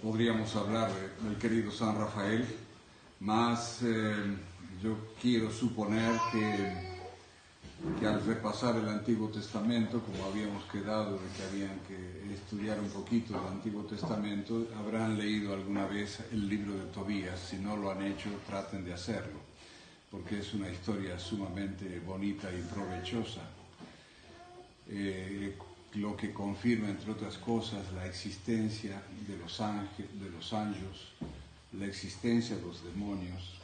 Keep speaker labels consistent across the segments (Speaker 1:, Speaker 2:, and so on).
Speaker 1: podríamos hablar del querido San Rafael, mas yo quiero suponer que al repasar el Antiguo Testamento, como habíamos quedado de que habían que estudiar un poquito el Antiguo Testamento, habrán leído alguna vez el libro de Tobías. Si no lo han hecho, traten de hacerlo, porque es una historia sumamente bonita y provechosa, lo que confirma, entre otras cosas, la existencia de los ángeles, la existencia de los demonios,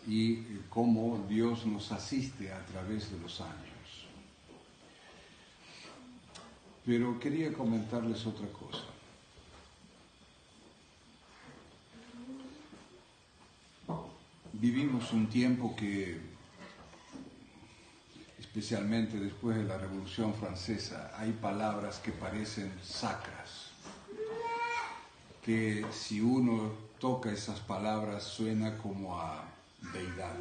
Speaker 1: y cómo Dios nos asiste a través de los años. Pero quería comentarles otra cosa. Vivimos un tiempo que, especialmente después de la Revolución Francesa, hay palabras que parecen sacras, que si uno toca esas palabras suena como a deidad.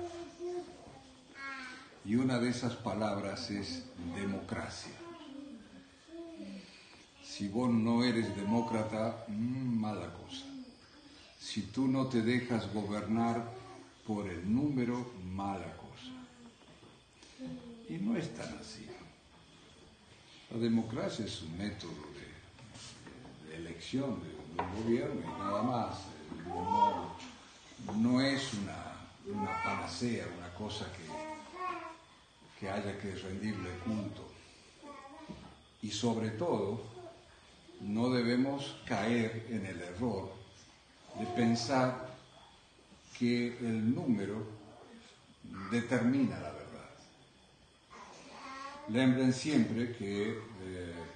Speaker 1: Y una de esas palabras es democracia. Si vos no eres demócrata, mala cosa. Si tú no te dejas gobernar por el número, mala cosa. Y no es tan así. La democracia es un método de elección de un gobierno y nada más. No es una panacea, una cosa que haya que rendirle culto. Y sobre todo, no debemos caer en el error de pensar que el número determina la verdad. Lembren siempre que,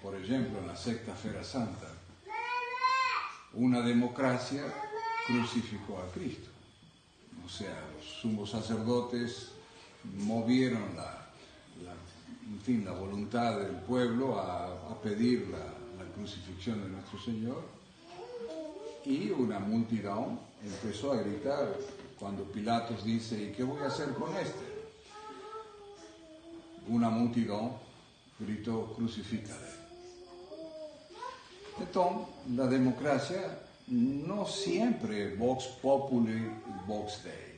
Speaker 1: por ejemplo, en la secta Fera Santa, una democracia crucificó a Cristo. O sea, los sumos sacerdotes movieron la voluntad del pueblo a pedir la crucifixión de nuestro Señor, y una multitud empezó a gritar cuando Pilatos dice: ¿y qué voy a hacer con este? Una multitud gritó: crucifícale. Entonces, la democracia no siempre vox populi, vox Dei.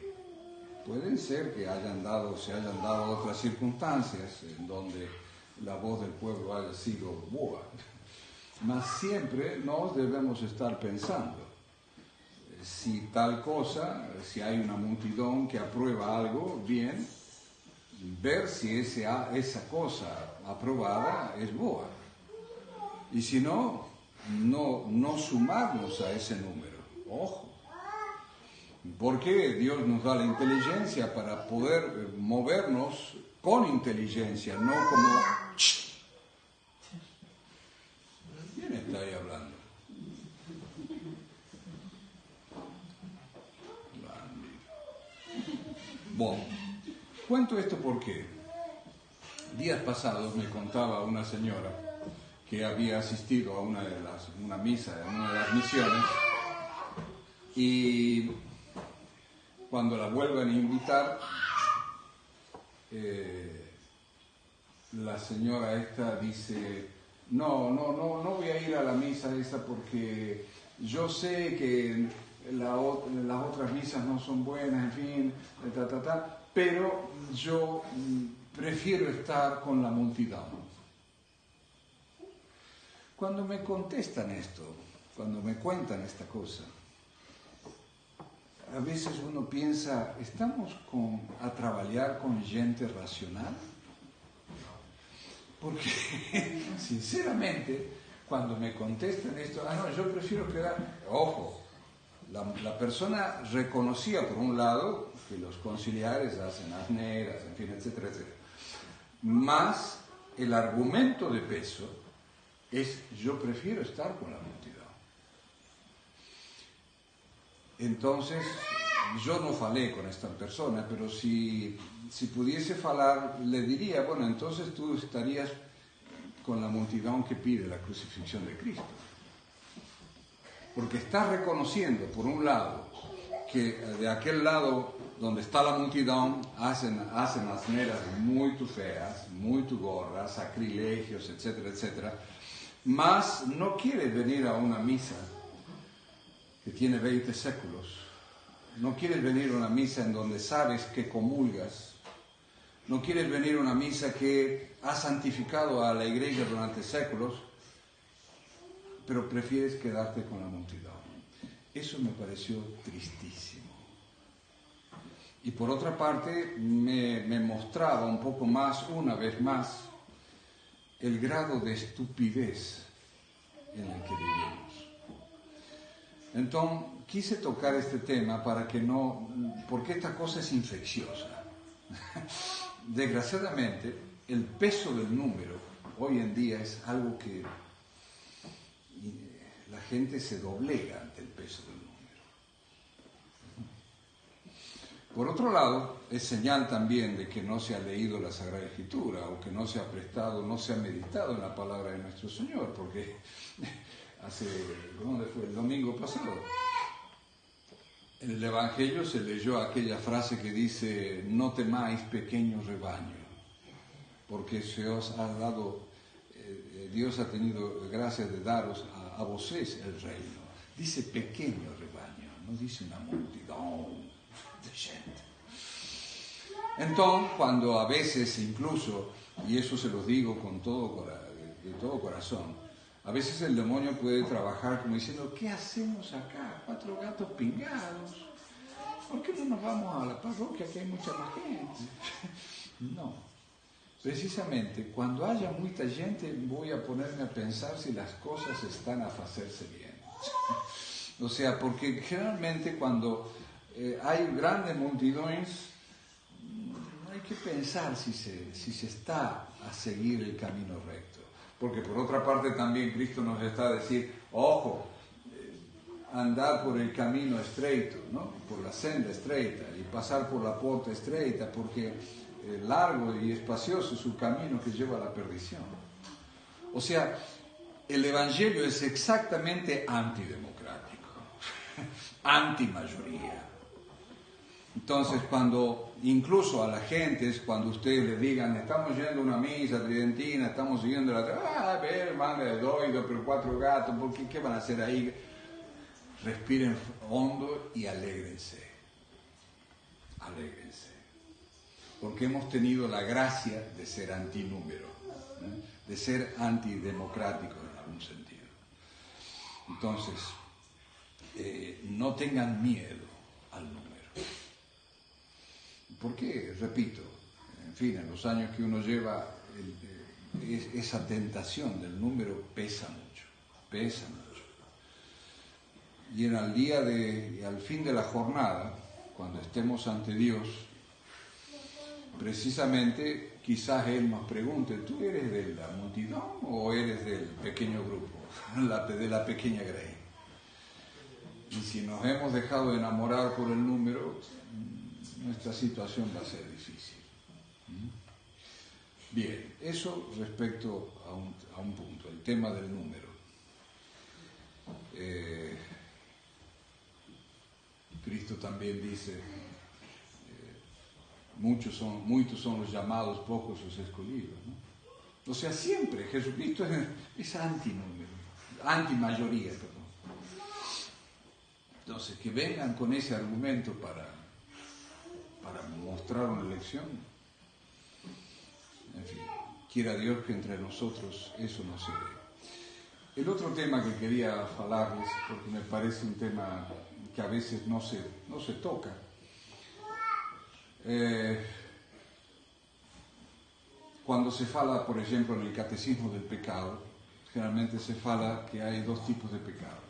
Speaker 1: Pueden ser que se hayan dado otras circunstancias en donde la voz del pueblo haya sido boa, mas siempre nos debemos estar pensando, si tal cosa, si hay una multitud que aprueba algo, bien, ver si esa cosa aprobada es boa, y si no sumarnos a ese número. Ojo. Porque Dios nos da la inteligencia para poder movernos con inteligencia, no como... ¿Quién está ahí hablando? Bueno, cuento esto porque días pasados me contaba una señora que había asistido a una misa en una de las misiones, y cuando la vuelven a invitar, la señora esta dice: no voy a ir a la misa esa porque yo sé que las otras misas no son buenas, en fin, pero yo prefiero estar con la multitud. Cuando me contestan esto, cuando me cuentan esta cosa, a veces uno piensa: ¿estamos a trabajar con gente racional? Porque, sinceramente, cuando me contestan esto, yo prefiero quedar... Ojo, la persona reconocía, por un lado, que los conciliares hacen asneras, en fin, etcétera, etcétera. Más el argumento de peso es: yo prefiero estar con la multitud. Entonces, yo no falé con esta persona, pero si pudiese falar, le diría: bueno, entonces tú estarías con la multitud que pide la crucifixión de Cristo. Porque estás reconociendo, por un lado, que de aquel lado donde está la multitud hacen asneras muy feas, muy gordas, sacrilegios, etcétera, etcétera, mas no quiere venir a una misa que tiene 20 séculos. No quieres venir a una misa en donde sabes que comulgas. No quieres venir a una misa que ha santificado a la iglesia durante séculos, pero prefieres quedarte con la multitud. Eso me pareció tristísimo. Y por otra parte, me mostraba un poco más, una vez más, el grado de estupidez en el que vivimos. Entonces, quise tocar este tema para que no, porque esta cosa es infecciosa. Desgraciadamente, el peso del número hoy en día es algo que la gente se doblega ante el peso del número. Por otro lado, es señal también de que no se ha leído la Sagrada Escritura o que no se ha prestado, no se ha meditado en la palabra de nuestro Señor, porque ¿dónde fue? El domingo pasado. En el Evangelio se leyó aquella frase que dice: no temáis, pequeño rebaño, porque se os ha dado, Dios ha tenido gracia de daros a vosotros el reino. Dice pequeño rebaño, no dice una multitud de gente. Entonces, cuando a veces incluso, y eso se los digo de todo corazón, a veces el demonio puede trabajar como diciendo: ¿qué hacemos acá? 4 gatos pingados. ¿Por qué no nos vamos a la parroquia que hay mucha más gente? No. Precisamente, cuando haya mucha gente, voy a ponerme a pensar si las cosas están a hacerse bien. O sea, porque generalmente cuando hay grandes multitudes, hay que pensar si se está a seguir el camino recto. Porque por otra parte también Cristo nos está a decir: ojo, andar por el camino estreito, ¿no? Por la senda estreita, y pasar por la puerta estreita, porque largo y espacioso es su camino que lleva a la perdición. O sea, el Evangelio es exactamente antidemocrático, antimayoría. Entonces, cuando incluso a la gente, cuando ustedes le digan: estamos yendo a una misa tridentina, estamos siguiendo a ver, manga de doido, pero 4 gatos, ¿qué van a hacer ahí? Respiren hondo y alégrense. Alégrense. Porque hemos tenido la gracia de ser antinúmero, de ser antidemocráticos en algún sentido. Entonces, no tengan miedo al número. Porque, repito, en fin, en los años que uno lleva, esa tentación del número pesa mucho, pesa mucho. Y al fin de la jornada, cuando estemos ante Dios, precisamente quizás Él nos pregunte: ¿tú eres de la multitud o eres del pequeño grupo, de la pequeña grey? Y si nos hemos dejado enamorar por el número, nuestra situación va a ser difícil. Bien, eso respecto a un punto, el tema del número. Cristo también dice: muchos son los llamados, pocos los escogidos, ¿no? O sea, siempre Jesucristo es antinúmero, antimayoría, perdón. Entonces, que vengan con ese argumento para mostrar una lección. En fin, quiera Dios que entre nosotros eso no se ve. El otro tema que quería hablarles, porque me parece un tema que a veces no se toca, cuando se fala, por ejemplo, en el catecismo del pecado, generalmente se fala que hay 2 tipos de pecado: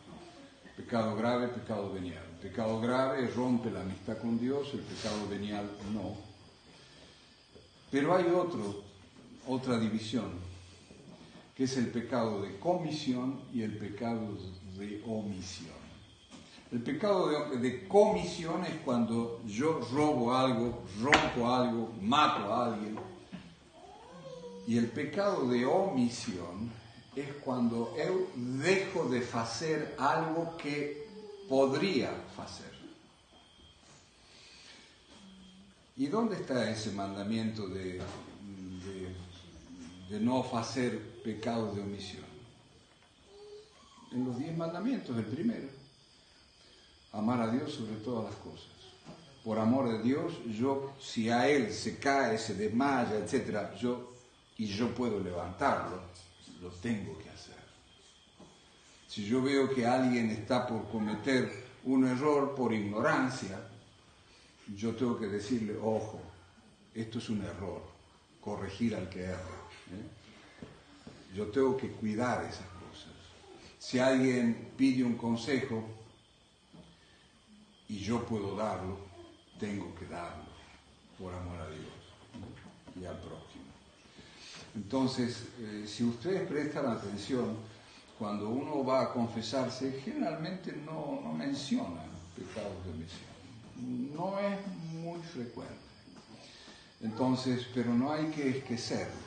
Speaker 1: pecado grave, pecado venial. El pecado grave rompe la amistad con Dios, el pecado venial no. Pero hay otra división, que es el pecado de comisión y el pecado de omisión. El pecado de comisión es cuando yo robo algo, rompo algo, mato a alguien. Y el pecado de omisión es cuando yo dejo de hacer algo que podría hacer. ¿Y dónde está ese mandamiento de no hacer pecado de omisión? En los 10 mandamientos, el primero. amar a Dios sobre todas las cosas. Por amor de Dios, si a Él se cae, se desmaya, etc., yo puedo levantarlo, lo tengo que hacer. Si yo veo que alguien está por cometer un error por ignorancia, yo tengo que decirle, ojo, esto es un error, corregir al que erra. Yo tengo que cuidar esas cosas. Si alguien pide un consejo y yo puedo darlo, tengo que darlo, por amor a Dios y al prójimo. Entonces, si ustedes prestan atención, cuando uno va a confesarse, generalmente no menciona pecados de omisión. No es muy frecuente. Entonces, pero no hay que esquecerlos.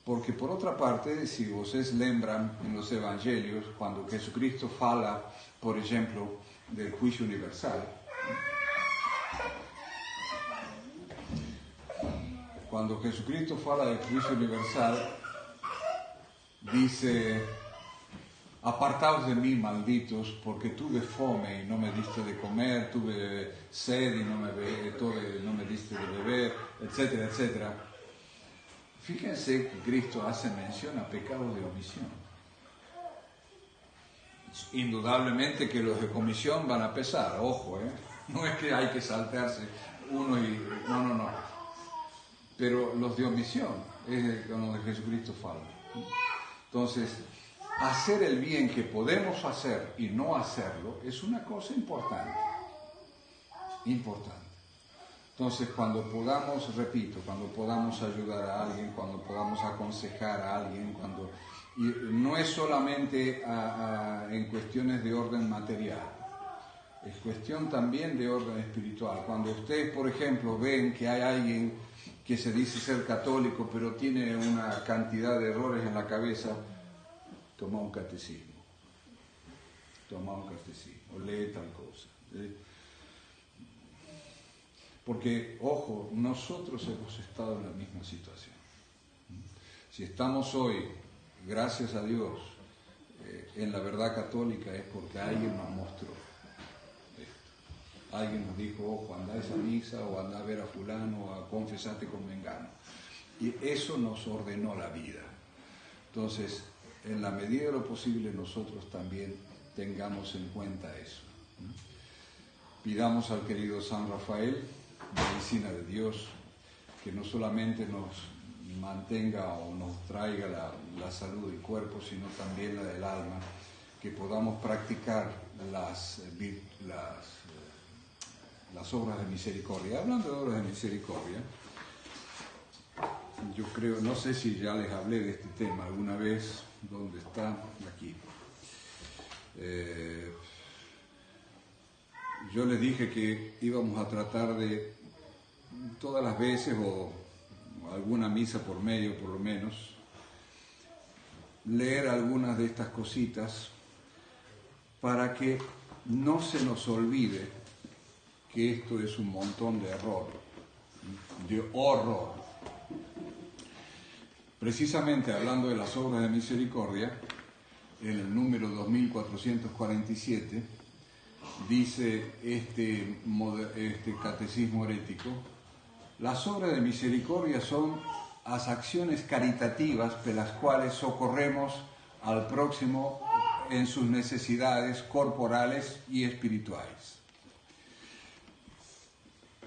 Speaker 1: Porque por otra parte, si ustedes lembran en los evangelios, cuando Jesucristo fala, por ejemplo, del juicio universal, cuando Jesucristo fala del juicio universal, dice, apartaos de mí, malditos, porque tuve fome y no me diste de comer, tuve sed y no me diste de beber, etcétera, etcétera. Fíjense que Cristo hace mención a pecados de omisión. Indudablemente que los de comisión van a pesar, ojo, no es que hay que saltarse uno y... No. Pero los de omisión es con los de Jesucristo fala. Entonces, hacer el bien que podemos hacer y no hacerlo es una cosa importante. Importante. Entonces, cuando podamos, repito, cuando podamos ayudar a alguien, cuando podamos aconsejar a alguien, y no es solamente en cuestiones de orden material, es cuestión también de orden espiritual. Cuando ustedes, por ejemplo, ven que hay alguien que se dice ser católico, pero tiene una cantidad de errores en la cabeza, toma un catecismo, o lee tal cosa. Porque, ojo, nosotros hemos estado en la misma situación. Si estamos hoy, gracias a Dios, en la verdad católica, es porque alguien nos mostró esto. Alguien nos dijo, ojo, andá a esa misa, o andá a ver a fulano, o a confesarte con mengano. Y eso nos ordenó la vida. Entonces, en la medida de lo posible, nosotros también tengamos en cuenta eso. Pidamos al querido San Rafael, medicina de Dios, que no solamente nos mantenga o nos traiga la salud del cuerpo, sino también la del alma, que podamos practicar las obras de misericordia. Hablando de obras de misericordia, yo creo, no sé si ya les hablé de este tema alguna vez. ¿Dónde está? Aquí. Yo les dije que íbamos a tratar de todas las veces, o alguna misa por medio por lo menos, leer algunas de estas cositas para que no se nos olvide que esto es un montón de error, de horror. Precisamente hablando de las obras de misericordia, en el número 2447, dice este catecismo herético: las obras de misericordia son las acciones caritativas por las cuales socorremos al próximo en sus necesidades corporales y espirituales.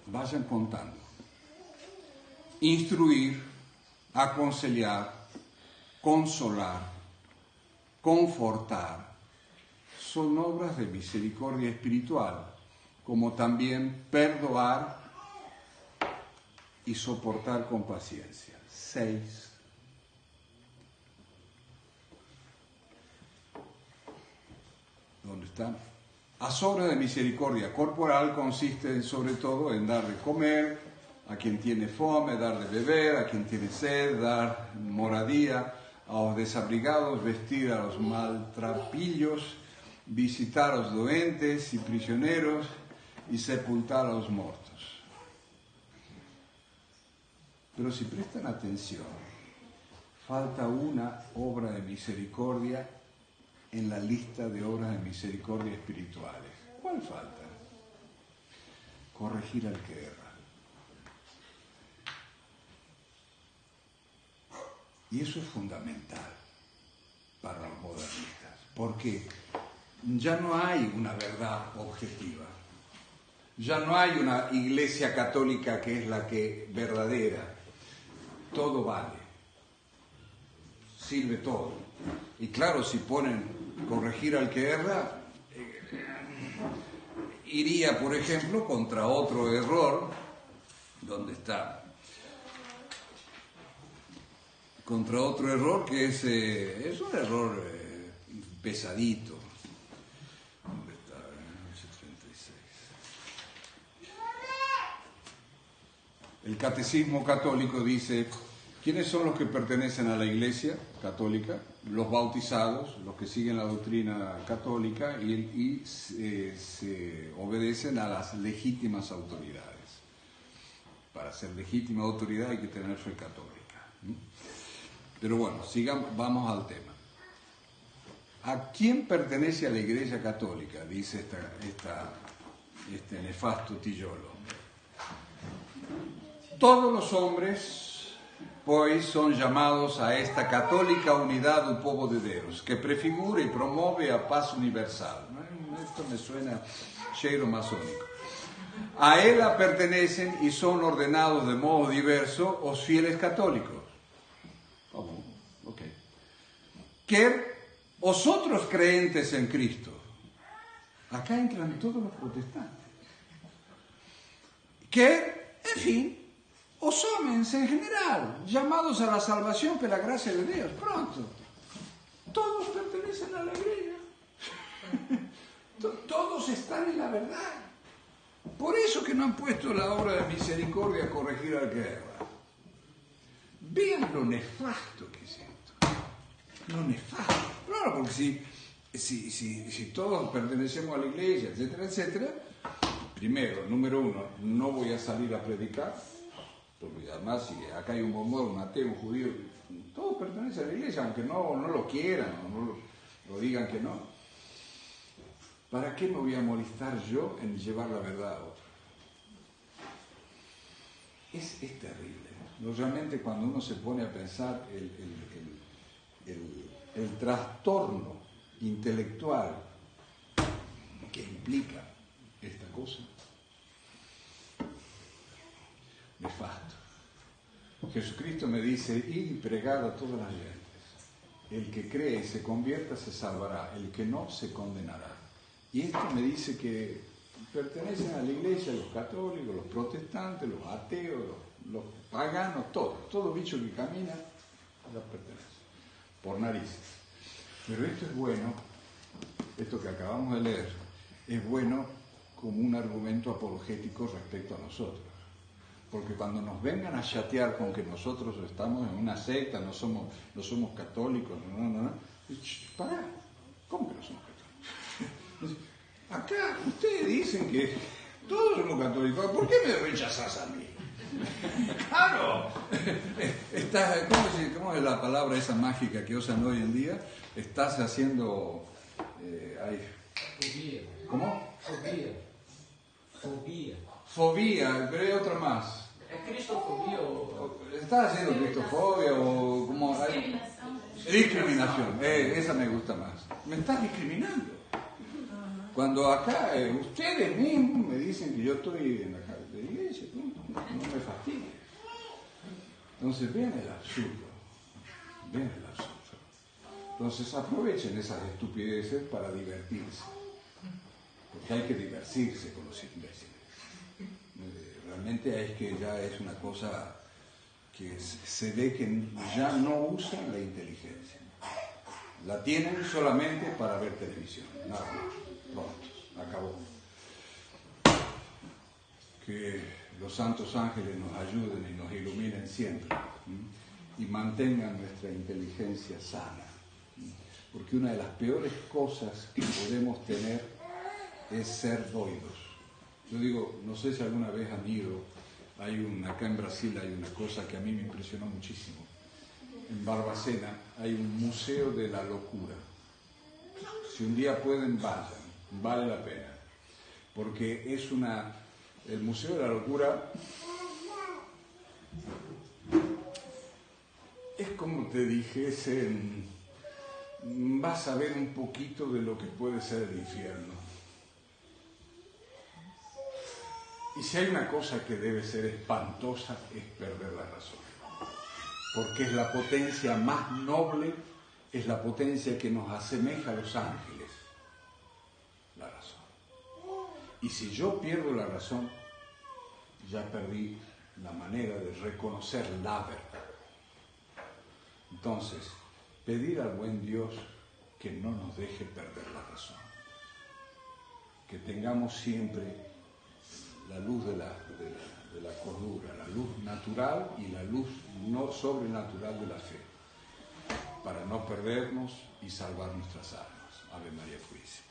Speaker 1: Vayan contando. Instruir, aconsellar, consolar, confortar, son obras de misericordia espiritual, como también perdonar y soportar con paciencia. 6. ¿Dónde están? Las obras de misericordia corporal consisten sobre todo en dar de comer a quien tiene fome, dar de beber a quien tiene sed, dar moradía a los desabrigados, vestir a los maltrapillos, visitar a los doentes y prisioneros y sepultar a los muertos. Pero si prestan atención, falta una obra de misericordia en la lista de obras de misericordia espirituales. ¿Cuál falta? corregir al que erra. Y eso es fundamental para los modernistas, porque ya no hay una verdad objetiva, ya no hay una iglesia católica que es la que verdadera, todo vale, sirve todo. Y claro, si ponen corregir al que erra, iría, por ejemplo, contra otro error, ¿dónde está? Contra otro error que es un error pesadito. ¿Dónde está? 36. El Catecismo Católico dice, ¿quiénes son los que pertenecen a la Iglesia Católica? Los bautizados, los que siguen la doctrina católica y se obedecen a las legítimas autoridades. Para ser legítima autoridad hay que tener fe católica. Pero bueno, vamos al tema. ¿A quién pertenece a la Iglesia Católica? Dice este nefasto Tillolo. Todos los hombres, pues, son llamados a esta católica unidad del povo de Deus, que prefigura y promueve a paz universal. Esto me suena cheiro masónico. A ella pertenecen y son ordenados de modo diverso os fieles católicos. Okay. Que os otros creyentes en Cristo. Acá entran todos los protestantes. Que, en fin, os homens en general, llamados a la salvación por la gracia de Dios. Pronto. Todos pertenecen a la iglesia. Todos están en la verdad. Por eso que no han puesto la obra de misericordia a corregir al que erra. Vean lo nefasto que es esto. Lo nefasto. Claro, porque si todos pertenecemos a la iglesia, etcétera, etcétera, primero, número uno, no voy a salir a predicar, porque además si acá hay un bombón, un ateo, un judío, todos pertenecen a la iglesia, aunque no lo quieran, o no lo digan que no. ¿Para qué me voy a molestar yo en llevar la verdad a otro? Es terrible. Realmente cuando uno se pone a pensar el trastorno intelectual que implica esta cosa, nefasto. Jesucristo me dice, id y pregad a todas las gentes. El que cree y se convierta se salvará, el que no se condenará. Y esto me dice que pertenecen a la iglesia los católicos, los protestantes, los ateos, los paganos, todo bicho que camina, ya pertenece, por narices. Pero esto es bueno, esto que acabamos de leer, es bueno como un argumento apologético respecto a nosotros. Porque cuando nos vengan a chatear con que nosotros estamos en una secta, no somos católicos, pará, ¿cómo que no somos católicos? Acá ustedes dicen que todos somos católicos, ¿por qué me rechazás a mí? Claro, ¿cómo es la palabra esa mágica que usan hoy en día? Estás haciendo...
Speaker 2: Fobia.
Speaker 1: ¿Cómo?
Speaker 2: Fobia,
Speaker 1: pero hay otra más.
Speaker 2: ¿Es cristofobia o...?
Speaker 1: ¿Estás haciendo cristofobia o como... Discriminación, esa me gusta más. Me estás discriminando. Cuando acá ustedes mismos me dicen que yo estoy en la iglesia, no me fastidies. Entonces viene el absurdo. Entonces aprovechen esas estupideces para divertirse. Porque hay que divertirse con los imbéciles. Realmente es que ya es una cosa que se ve que ya no usan la inteligencia. La tienen solamente para ver televisión. Nada más. Pronto, acabó. Que los santos ángeles nos ayuden y nos iluminen siempre y mantengan nuestra inteligencia sana. Porque una de las peores cosas que podemos tener es ser doidos. Yo digo, no sé si alguna vez han ido, acá en Brasil hay una cosa que a mí me impresionó muchísimo. En Barbacena hay un museo de la locura. Si un día pueden, vayan, vale la pena. Porque es el Museo de la Locura es como te dijesen, vas a ver un poquito de lo que puede ser el infierno. Y si hay una cosa que debe ser espantosa es perder la razón. Porque es la potencia más noble, es la potencia que nos asemeja a los ángeles. La razón. Y si yo pierdo la razón, ya perdí la manera de reconocer la verdad. Entonces, pedir al buen Dios que no nos deje perder la razón. Que tengamos siempre la luz de la cordura, la luz natural y la luz no sobrenatural de la fe, para no perdernos y salvar nuestras almas. Ave María Purísima.